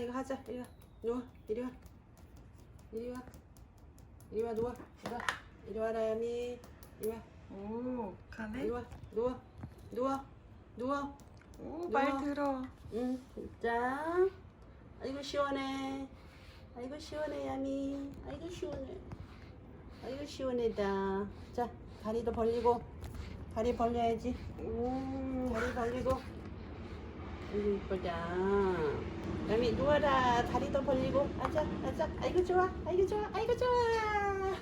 이거 하자. 이리 와. 누워. 이리 와. 이리 와. 이리 와 누워. 이리 와. 이리 와라 야미. 이리 와. 오, 가네? 이리 와. 누워. 누워. 누워. 오, 말 들어. 응. 자. 아이고 시원해. 아이고 시원해 야미. 아이고 시원해. 아이고 시원해다. 자 다리도 벌리고. 다리 벌려야지. 오, 다리 벌리고. 아이고 이쁘다. 야미 누워라. 다리도 벌리고. 아자 아자. 아이고 좋아. 아이고 좋아. 아이고 좋아.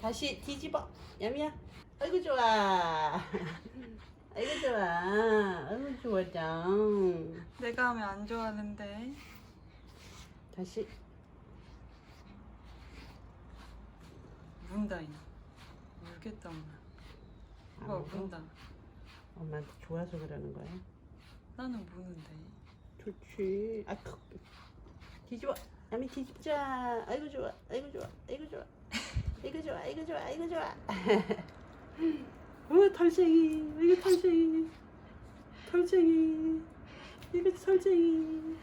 다시 뒤집어. 야미야. 아이고 좋아. 아이고 좋아. 아이고 좋아다. 내가 하면 안 좋아하는데. 다시. 문다, 이. 울겠다, 엄마. 어, 울어? 문다. 엄마한테 좋아서 그러는 거야? 나는 무는데. 좋지. 아, 뒤집어. 야미 뒤집자. 아이고 좋아. 아이고 좋아. 아이고 좋아. 아이고 좋아. 아이고 좋아. 아이고 좋아. 오 털쟁이. 이거 털쟁이. 털쟁이. 이거 털쟁이.